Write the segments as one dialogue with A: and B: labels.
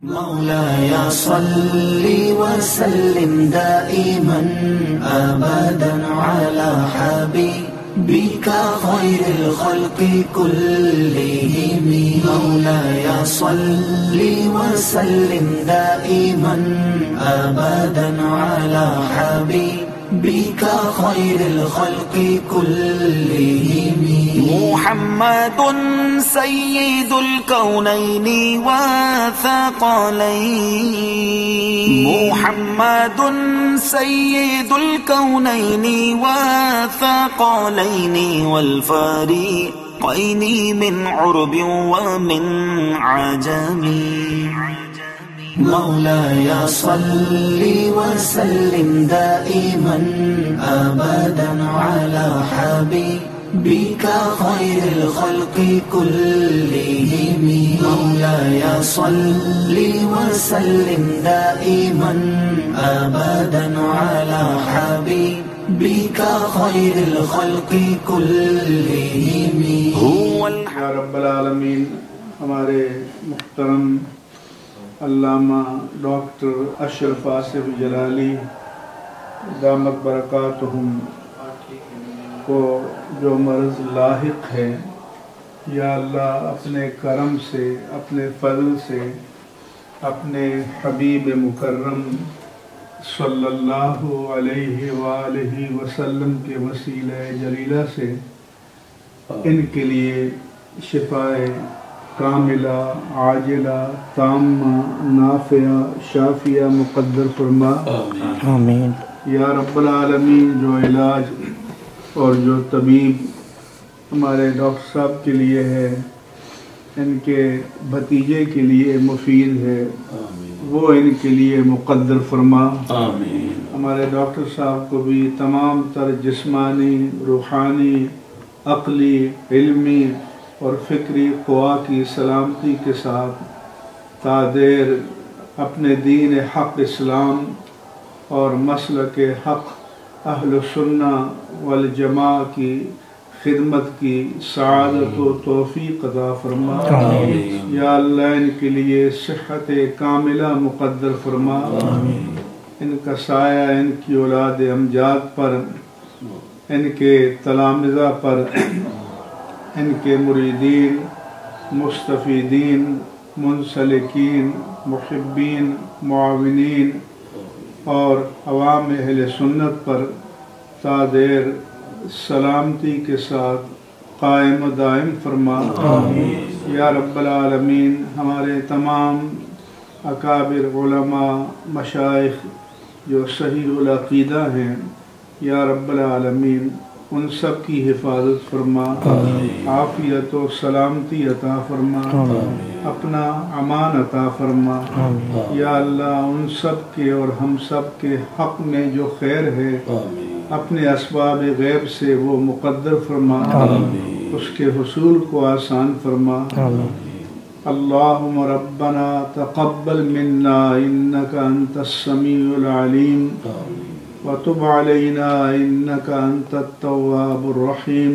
A: مولاي صل وسلم دائما أبدا على حبيبك خير الخلق كلهم. مولاي صل وسلم دائما أبدا على حبيبك خير الخلق كلهم. محمد سيد الكونين والثقلين. محمد سيد الكونين والثقلين والفريقين من عرب ومن عجم. مولاي صل وسلم دائما أبدا على حبيبك خير الخلق كلهم. مولاي صل وسلم دائما أبدا على حبيبك خير الخلق كلهم. هو
B: یا رب العالمین. ہمارے محترم علامہ ڈاکٹر اشرف آصف جلالی دامت برکاتہم کو جو مرض لاحق ہے، یا اللہ اپنے کرم سے، اپنے فضل سے، اپنے حبیب مکرم صلی اللہ علیہ وآلہ وسلم کے وسیلہ جلیلہ سے ان کے لیے شفائے کاملہ عاجلہ تامہ نافعہ شافیہ مقدر فرما.
A: آمین.
B: یا رب العالمین، جو علاج اور جو طبیب ہمارے ڈاکٹر صاحب کے لیے ہے، ان کے بھتیجے کے لیے مفید ہے، وہ ان کے لیے مقدر فرما.
C: آمین.
B: ہمارے ڈاکٹر صاحب کو بھی تمام تر جسمانی، روحانی، عقلی، علمی اور فکری قوا کی سلامتی کے ساتھ تا دیر اپنے دین حق اسلام اور مسلک حق اہل سنہ والجماع کی خدمت کی سعادت و توفیق عطا فرما. یا اللہ ان کے لیے صحت کاملہ مقدر فرما. ان کا سایہ ان کی اولاد امجاد پر، ان کے تلامذہ پر، ان کے مریدین، مستفیدین، منسلکین، محبین، معاونین اور عوام اہل سنت پر تا دیر سلامتی کے ساتھ قائم و دائم فرما. یا رب العالمین، ہمارے تمام اکابر علماء مشائخ جو صحیح العقیدہ ہیں، یا رب العالمین ان سب کی حفاظت فرما، عافیت و سلامتی عطا فرما، اپنا امان عطا فرما. یا اللہ ان سب کے اور ہم سب کے حق میں جو خیر ہے اپنے اسباب غیب سے وہ مقدر فرما، اس کے حصول کو آسان فرما. اللہم ربنا تقبل منا انک انت السمیع العلیم وتب علینا انک انت التواب الرحیم.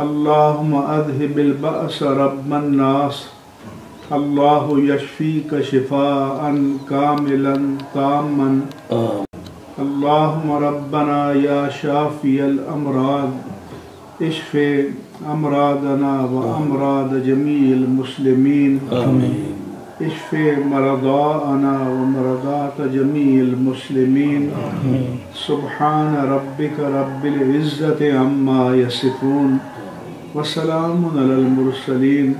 B: اللہم اذہب البأس رب الناس، اللہ یشفیک شفاء کاملا تاما. اللہم ربنا یا شافی الامراض اشف امراضنا و امراض جمیع المسلمین. اشف مرضاءنا و مرضات جمیع المسلمین. سبحان ربک رب العزت عما یصفون وسلام علی المرسلین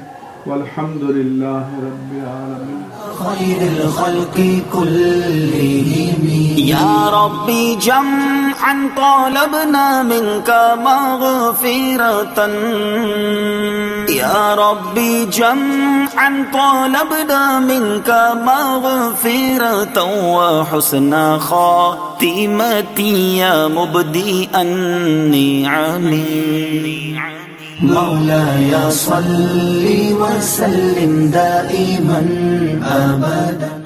B: والحمد للہ رب العالمین.
A: خير الخلق كلهم.
D: يا ربي جمعا طالبنا منك مغفرة. يا ربي جمعا طالبنا منك مغفرة وحسن خاتمتي يا مبدئ النعم.
A: مولاي صل وسلم دائما أبدا